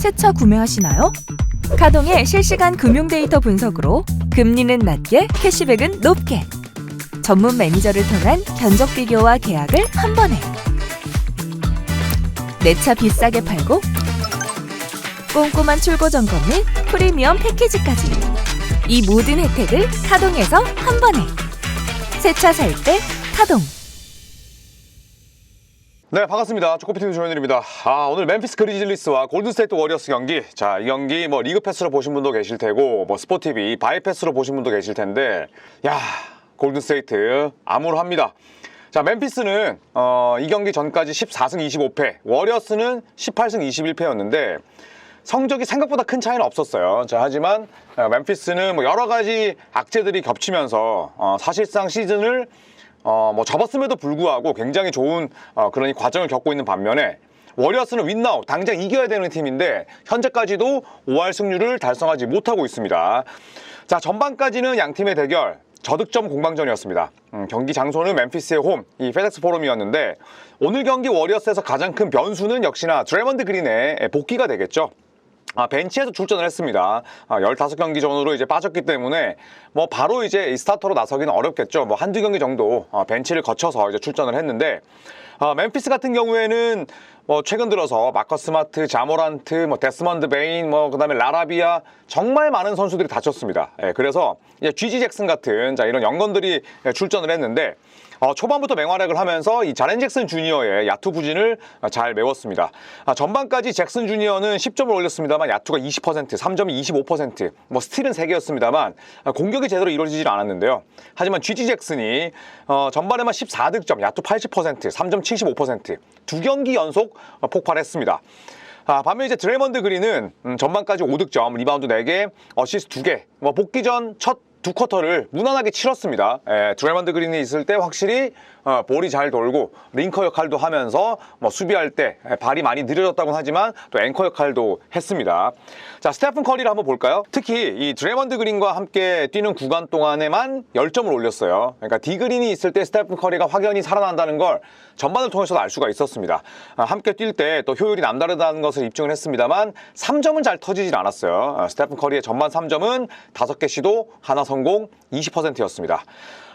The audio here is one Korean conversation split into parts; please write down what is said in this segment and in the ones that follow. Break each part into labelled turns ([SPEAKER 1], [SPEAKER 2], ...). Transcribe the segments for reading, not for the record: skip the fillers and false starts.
[SPEAKER 1] 새 차 구매하시나요? 카동의 실시간 금융 데이터 분석으로 금리는 낮게, 캐시백은 높게. 전문 매니저를 통한 견적 비교와 계약을 한 번에. 내 차 비싸게 팔고 꼼꼼한 출고 점검 및 프리미엄 패키지까지. 이 모든 혜택을 카동에서 한 번에. 새 차 살 때 카동.
[SPEAKER 2] 네, 반갑습니다. 초코피TV 조현일입니다. 오늘 멤피스 그리즐리스와 골든스테이트 워리어스 경기. 자, 이 경기 뭐 리그 패스로 보신 분도 계실 테고, 뭐 스포티비 바이 패스로 보신 분도 계실 텐데, 야, 골든스테이트 암울합니다. 자, 멤피스는 이 경기 전까지 14승 25패, 워리어스는 18승 21패였는데 성적이 생각보다 큰 차이는 없었어요. 자, 하지만 멤피스는 뭐 여러 가지 악재들이 겹치면서 사실상 시즌을 뭐 접었음에도 불구하고 굉장히 좋은 그런 과정을 겪고 있는 반면에 워리어스는 윈나우 당장 이겨야 되는 팀인데 현재까지도 5할 승률을 달성하지 못하고 있습니다. 자, 전반까지는 양 팀의 대결 저득점 공방전이었습니다. 경기 장소는 멤피스의 홈, 이 페덱스 포럼이었는데 오늘 경기 워리어스에서 가장 큰 변수는 역시나 드레먼드 그린의 복귀가 되겠죠. 벤치에서 출전을 했습니다. 15경기 전으로 이제 빠졌기 때문에 뭐 바로 이제 스타터로 나서기는 어렵겠죠. 뭐 한두 경기 정도 벤치를 거쳐서 이제 출전을 했는데 멤피스 같은 경우에는 뭐 최근 들어서 마커스 스마트, 자모란트, 뭐 데스먼드 베인, 뭐 그다음에 라라비아 정말 많은 선수들이 다쳤습니다. 그래서 이제 GG 잭슨 같은 이런 연건들이 출전을 했는데 초반부터 맹활약을 하면서 이 자렌 잭슨 주니어의 야투 부진을 잘 메웠습니다. 전반까지 잭슨 주니어는 10점을 올렸습니다만 야투가 20%, 3점이 25%, 뭐 스틸은 3개였습니다만 공격이 제대로 이루어지질 않았는데요. 하지만 GG 잭슨이 전반에만 14득점, 야투 80%, 3점 75%, 두 경기 연속 폭발했습니다. 반면 이제 드레먼드 그린은 전반까지 5득점, 리바운드 4개, 어시스트 2개, 뭐 복귀 전 첫 두 쿼터를 무난하게 치렀습니다. 드레먼드 그린이 있을 때 확실히 볼이 잘 돌고 링커 역할도 하면서 뭐 수비할 때 발이 많이 느려졌다고는 하지만 또 앵커 역할도 했습니다. 자, 스테픈 커리를 한번 볼까요? 특히 이 드레먼드 그린과 함께 뛰는 구간 동안에만 10점을 올렸어요. 그러니까 디 그린이 있을 때 스테픈 커리가 확연히 살아난다는 걸 전반을 통해서도 알 수가 있었습니다. 함께 뛸 때 또 효율이 남다르다는 것을 입증을 했습니다만 3점은 잘 터지질 않았어요. 스테픈 커리의 전반 3점은 5개 시도, 하나 성공, 20%였습니다.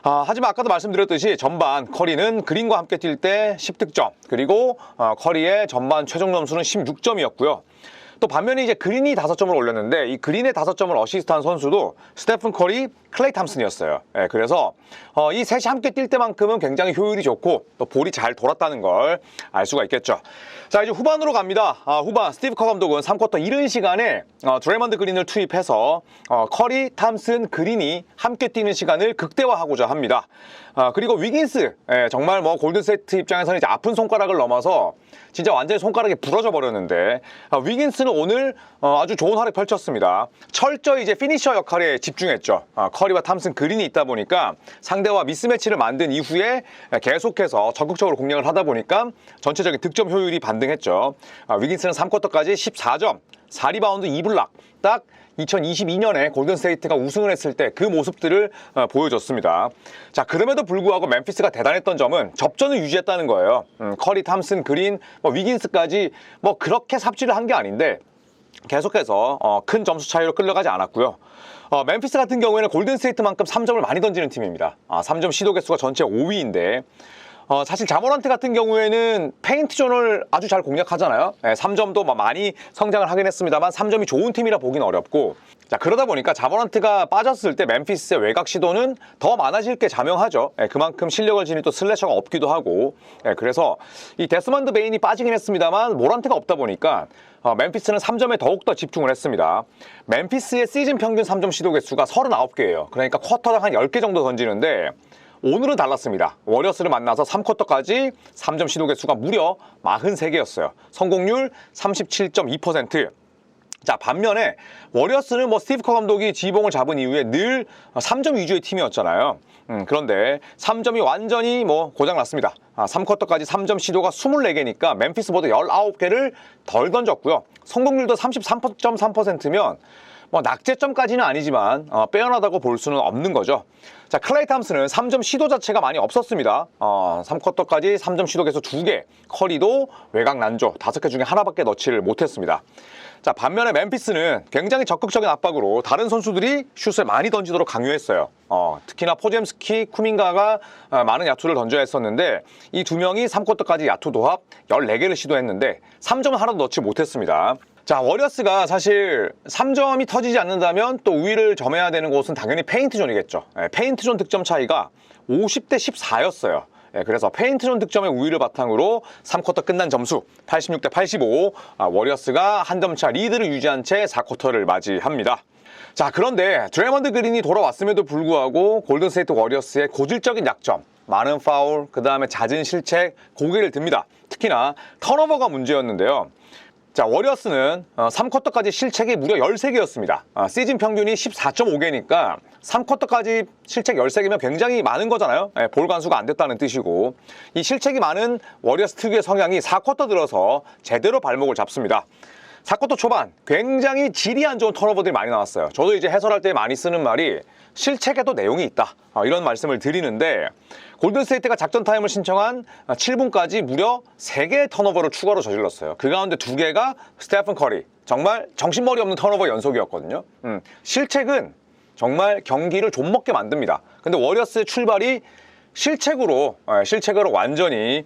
[SPEAKER 2] 하지만 아까도 말씀드렸듯이 전반 커리는 그린과 함께 뛸 때 10득점, 그리고 커리의 전반 최종 점수는 16점이었고요. 또 반면에 이제 그린이 5점을 올렸는데 이 그린의 5점을 어시스트한 선수도 스테픈 커리, 클레이 탐슨이었어요. 그래서 이 셋이 함께 뛸 때만큼은 굉장히 효율이 좋고 또 볼이 잘 돌았다는 걸 알 수가 있겠죠. 자, 이제 후반으로 갑니다. 후반 스티브 커 감독은 3쿼터 이른 시간에 드레먼드 그린을 투입해서 커리, 탐슨, 그린이 함께 뛰는 시간을 극대화하고자 합니다. 그리고 위긴스, 정말 뭐 골든스테이트 입장에서는 이제 아픈 손가락을 넘어서 진짜 완전히 손가락이 부러져 버렸는데 위긴스는 오늘 아주 좋은 활약 펼쳤습니다. 철저히 이제 피니셔 역할에 집중했죠. 커리와 탐슨, 그린이 있다 보니까 상대와 미스매치를 만든 이후에 계속해서 적극적으로 공략을 하다 보니까 전체적인 득점 효율이 반등했죠. 위긴스는 3쿼터까지 14점, 4리바운드 2블락, 딱 2022년에 골든스테이트가 우승을 했을 때 그 모습들을 보여줬습니다. 자, 그럼에도 불구하고 멤피스가 대단했던 점은 접전을 유지했다는 거예요. 커리, 탐슨, 그린, 위긴스까지 뭐 그렇게 삽질을 한 게 아닌데 계속해서 큰 점수 차이로 끌려가지 않았고요. 멤피스 같은 경우에는 골든스테이트만큼 3점을 많이 던지는 팀입니다. 3점 시도 개수가 전체 5위인데 사실 자모란트 같은 경우에는 페인트 존을 아주 잘 공략하잖아요. 3점도 많이 성장을 하긴 했습니다만 3점이 좋은 팀이라 보긴 어렵고, 자, 그러다 보니까 자모란트가 빠졌을 때 멤피스의 외곽 시도는 더 많아질 게 자명하죠. 그만큼 실력을 지닌 또 슬래셔가 없기도 하고, 그래서 이 데스먼드 베인이 빠지긴 했습니다만 모란트가 없다 보니까 멤피스는 3점에 더욱더 집중을 했습니다. 멤피스의 시즌 평균 3점 시도 개수가 39개예요. 그러니까 쿼터당 한 10개 정도 던지는데 오늘은 달랐습니다. 워리어스를 만나서 3쿼터까지 3점 시도 개수가 무려 43개였어요. 성공률 37.2%. 자, 반면에 워리어스는 뭐 스티브 커 감독이 지휘봉을 잡은 이후에 늘 3점 위주의 팀이었잖아요. 그런데 3점이 완전히 뭐 고장났습니다. 3쿼터까지 3점 시도가 24개니까 멤피스보다 19개를 덜 던졌고요. 성공률도 33.3%면 뭐 낙제점까지는 아니지만 빼어나다고 볼 수는 없는 거죠. 자, 클레이 탐슨은 3점 시도 자체가 많이 없었습니다. 3쿼터까지 3점 시도 계속 2개, 커리도 외곽 난조 5개 중에 하나밖에 넣지를 못했습니다. 자, 반면에 멤피스는 굉장히 적극적인 압박으로 다른 선수들이 슛을 많이 던지도록 강요했어요. 특히나 포젬스키, 쿠민가가 많은 야투를 던져야 했었는데 이 두 명이 3쿼터까지 야투 도합 14개를 시도했는데 3점은 하나도 넣지 못했습니다. 자, 워리어스가 사실 3점이 터지지 않는다면 또 우위를 점해야 되는 곳은 당연히 페인트존이겠죠. 페인트존 득점 차이가 50대 14였어요. 그래서 페인트존 득점의 우위를 바탕으로 3쿼터 끝난 점수 86대 85, 워리어스가 한 점 차 리드를 유지한 채 4쿼터를 맞이합니다. 자, 그런데 드레먼드 그린이 돌아왔음에도 불구하고 골든스테이트 워리어스의 고질적인 약점, 많은 파울, 그 다음에 잦은 실책, 고개를 듭니다. 특히나 턴오버가 문제였는데요. 자, 워리어스는 3쿼터까지 실책이 무려 13개였습니다. 시즌 평균이 14.5개니까 3쿼터까지 실책 13개면 굉장히 많은 거잖아요. 볼 관수가 안 됐다는 뜻이고, 이 실책이 많은 워리어스 특유의 성향이 4쿼터 들어서 제대로 발목을 잡습니다. 4쿼터 초반 굉장히 질이 안 좋은 턴오버들이 많이 나왔어요. 저도 이제 해설할 때 많이 쓰는 말이 실책에도 내용이 있다, 이런 말씀을 드리는데, 골든스테이트가 작전 타임을 신청한 7분까지 무려 3개의 턴오버를 추가로 저질렀어요. 그 가운데 2개가 스테픈 커리, 정말 정신머리 없는 턴오버 연속이었거든요. 실책은 정말 경기를 좀먹게 만듭니다. 근데 워리어스의 출발이 실책으로 완전히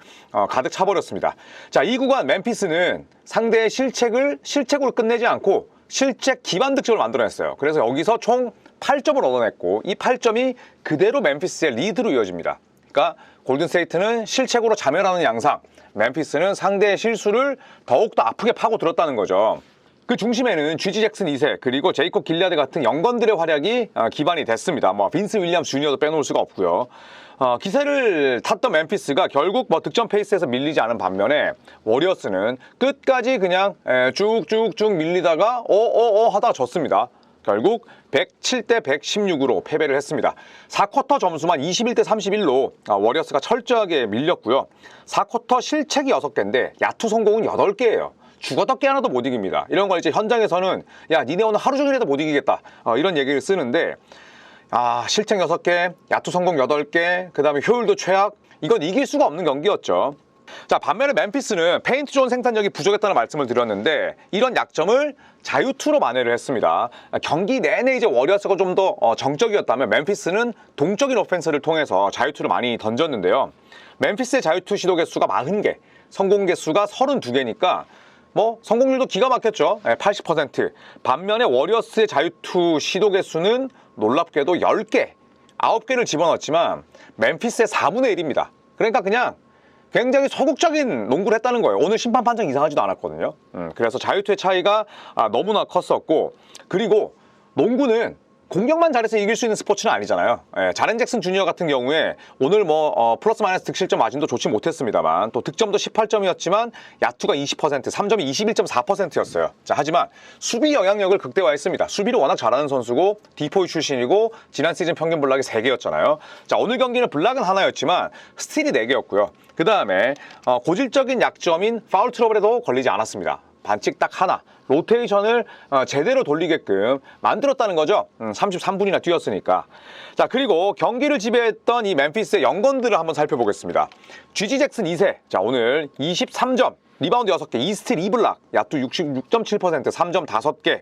[SPEAKER 2] 가득 차버렸습니다. 자, 이 구간 멤피스는 상대의 실책을 실책으로 끝내지 않고 실책 기반 득점을 만들어냈어요. 그래서 여기서 총 8점을 얻어냈고, 이 8점이 그대로 멤피스의 리드로 이어집니다. 그러니까 골든스테이트는 실책으로 자멸하는 양상, 멤피스는 상대의 실수를 더욱더 아프게 파고들었다는 거죠. 그 중심에는 GG 잭슨 2세 그리고 제이콥 길리아드 같은 영건들의 활약이 기반이 됐습니다. 빈스 윌리엄스 주니어도 빼놓을 수가 없고요. 기세를 탔던 멤피스가 결국 득점 페이스에서 밀리지 않은 반면에 워리어스는 끝까지 그냥 쭉쭉쭉 밀리다가 하다가 졌습니다. 결국 107대 116으로 패배를 했습니다. 4쿼터 점수만 21대 31로 워리어스가 철저하게 밀렸고요. 4쿼터 실책이 6개인데 야투 성공은 8개예요. 죽어도 깨 하나도 못 이깁니다. 이런 걸 이제 현장에서는 야, 니네 오늘 하루 종일해도 못 이기겠다, 이런 얘기를 쓰는데, 실책 6개, 야투 성공 8개, 그 다음에 효율도 최악, 이건 이길 수가 없는 경기였죠. 자, 반면에 멤피스는 페인트존 생산력이 부족했다는 말씀을 드렸는데, 이런 약점을 자유투로 만회를 했습니다. 경기 내내 이제 워리어스가 좀 더 정적이었다면 멤피스는 동적인 오펜스를 통해서 자유투를 많이 던졌는데요. 멤피스의 자유투 시도 개수가 40개, 성공 개수가 32개니까 성공률도 기가 막혔죠. 80%. 반면에 워리어스의 자유투 시도 개수는 놀랍게도 10개, 9개를 집어넣었지만 멤피스의 4분의 1입니다. 그러니까 그냥 굉장히 소극적인 농구를 했다는 거예요. 오늘 심판 판정 이상하지도 않았거든요. 그래서 자유투의 차이가 너무나 컸었고, 그리고 농구는 공격만 잘해서 이길 수 있는 스포츠는 아니잖아요. 자렌 잭슨 주니어 같은 경우에 오늘 플러스 마이너스 득실점 마진도 좋지 못했습니다만, 또 득점도 18점이었지만 야투가 20%, 3점이 21.4%였어요. 자, 하지만 수비 영향력을 극대화했습니다. 수비를 워낙 잘하는 선수고 디포이 출신이고 지난 시즌 평균 블락이 3개였잖아요. 자, 오늘 경기는 블락은 하나였지만 스틸이 4개였고요. 그 다음에 고질적인 약점인 파울 트러블에도 걸리지 않았습니다. 반칙 딱 하나, 로테이션을 제대로 돌리게끔 만들었다는 거죠. 33분이나 뛰었으니까. 자, 그리고 경기를 지배했던 이 멤피스의 영건들을 한번 살펴보겠습니다. GG 잭슨 2세, 자, 오늘 23점, 리바운드 6개, 2스틸 2블락, 야투 66.7%, 3점 5개.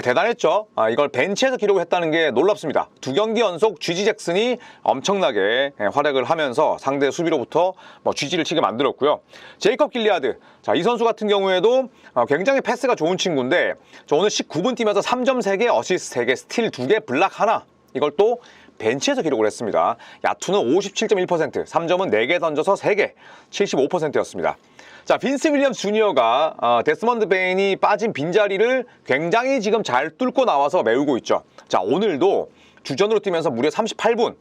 [SPEAKER 2] 대단했죠. 이걸 벤치에서 기록을 했다는 게 놀랍습니다. 2경기 연속 GG 잭슨이 엄청나게 활약을 하면서 상대 수비로부터 GG를 치게 만들었고요. 제이콥 길리아드, 자, 이 선수 같은 경우에도 굉장히 패스가 좋은 친구인데, 오늘 19분 뛰면서 3점 3개, 어시스트 3개, 스틸 2개, 블락 하나, 이걸 또 벤치에서 기록을 했습니다. 야투는 57.1%, 3점은 4개 던져서 3개, 75%였습니다. 자, 빈스 윌리엄스 주니어가 데스먼드 베인이 빠진 빈자리를 굉장히 지금 잘 뚫고 나와서 메우고 있죠. 자, 오늘도 주전으로 뛰면서 무려 38분,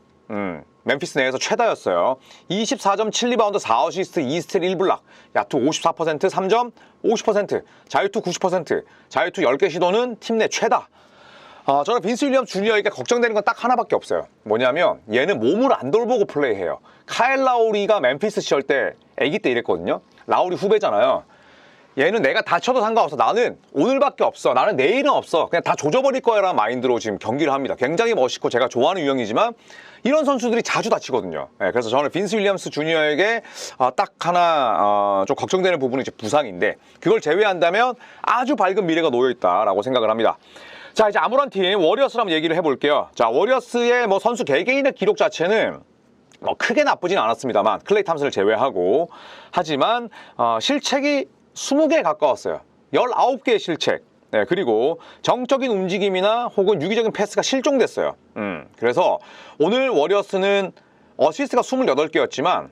[SPEAKER 2] 멤피스 내에서 최다였어요. 24점 7리바운드 4어시스트 2스틸 1블락, 야투 54%, 3점 50%, 자유투 90%, 자유투 10개 시도는 팀 내 최다. 저는 빈스 윌리엄스 주니어에게 걱정되는 건 딱 하나밖에 없어요. 뭐냐면 얘는 몸을 안 돌보고 플레이해요. 카일 라우리가 멤피스 시절 때 아기 때 이랬거든요. 라우리 후배잖아요. 얘는 내가 다쳐도 상관없어. 나는 오늘밖에 없어. 나는 내일은 없어. 그냥 다 조져버릴 거야 라는 마인드로 지금 경기를 합니다. 굉장히 멋있고 제가 좋아하는 유형이지만 이런 선수들이 자주 다치거든요. 그래서 저는 빈스 윌리엄스 주니어에게 딱 하나 좀 걱정되는 부분은 이제 부상인데, 그걸 제외한다면 아주 밝은 미래가 놓여있다라고 생각을 합니다. 자, 이제 아무런 팀 워리어스를 한번 얘기를 해볼게요. 자, 워리어스의 뭐 선수 개개인의 기록 자체는 뭐 크게 나쁘진 않았습니다만, 클레이 탐슨을 제외하고. 하지만 실책이 20개에 가까웠어요. 19개의 실책. 그리고 정적인 움직임이나 혹은 유기적인 패스가 실종됐어요. 그래서 오늘 워리어스는 어시스트가 28개였지만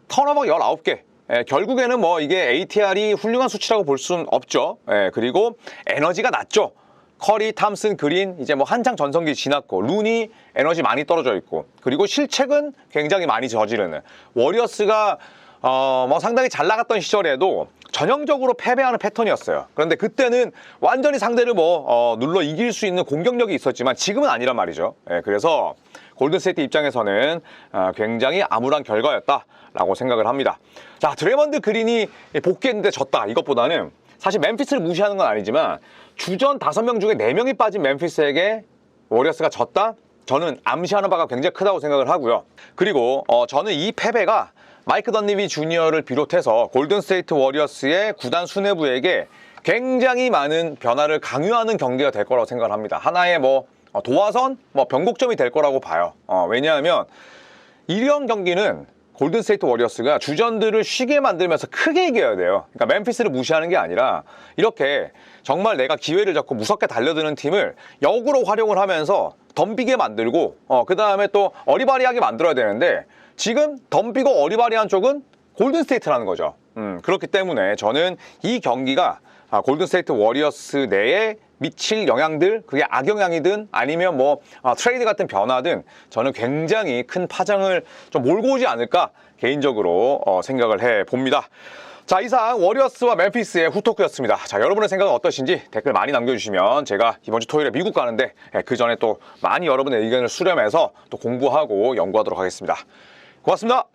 [SPEAKER 2] 턴오버가 19개. 결국에는 뭐 이게 ATR이 훌륭한 수치라고 볼 수는 없죠. 그리고 에너지가 낮죠. 커리, 탐슨, 그린 이제 뭐 한창 전성기 지났고, 루니 에너지 많이 떨어져 있고, 그리고 실책은 굉장히 많이 저지르는 워리어스가 뭐 상당히 잘 나갔던 시절에도 전형적으로 패배하는 패턴이었어요. 그런데 그때는 완전히 상대를 뭐 눌러 이길 수 있는 공격력이 있었지만 지금은 아니란 말이죠. 그래서 골든스테이트 입장에서는 굉장히 암울한 결과였다라고 생각을 합니다. 자, 드레먼드 그린이 복귀했는데 졌다, 이것보다는 사실 멤피스를 무시하는 건 아니지만 주전 5명 중에 4명이 빠진 멤피스에게 워리어스가 졌다? 저는 암시하는 바가 굉장히 크다고 생각을 하고요. 그리고 저는 이 패배가 마이크 던리비 주니어를 비롯해서 골든스테이트 워리어스의 구단 수뇌부에게 굉장히 많은 변화를 강요하는 경기가 될 거라고 생각을 합니다. 하나의 뭐 도화선, 뭐 변곡점이 될 거라고 봐요. 왜냐하면 이런 경기는 골든스테이트 워리어스가 주전들을 쉬게 만들면서 크게 이겨야 돼요. 그러니까 멤피스를 무시하는 게 아니라 이렇게 정말 내가 기회를 잡고 무섭게 달려드는 팀을 역으로 활용을 하면서 덤비게 만들고 그 다음에 또 어리바리하게 만들어야 되는데, 지금 덤비고 어리바리한 쪽은 골든스테이트라는 거죠. 그렇기 때문에 저는 이 경기가 골든스테이트 워리어스 내에 미칠 영향들, 그게 악영향이든 아니면 뭐 트레이드 같은 변화든 저는 굉장히 큰 파장을 좀 몰고 오지 않을까 개인적으로 생각을 해봅니다. 자, 이상 워리어스와 멤피스의 후토크였습니다. 자, 여러분의 생각은 어떠신지 댓글 많이 남겨주시면 제가 이번 주 토요일에 미국 가는데 그 전에 또 많이 여러분의 의견을 수렴해서 또 공부하고 연구하도록 하겠습니다. 고맙습니다.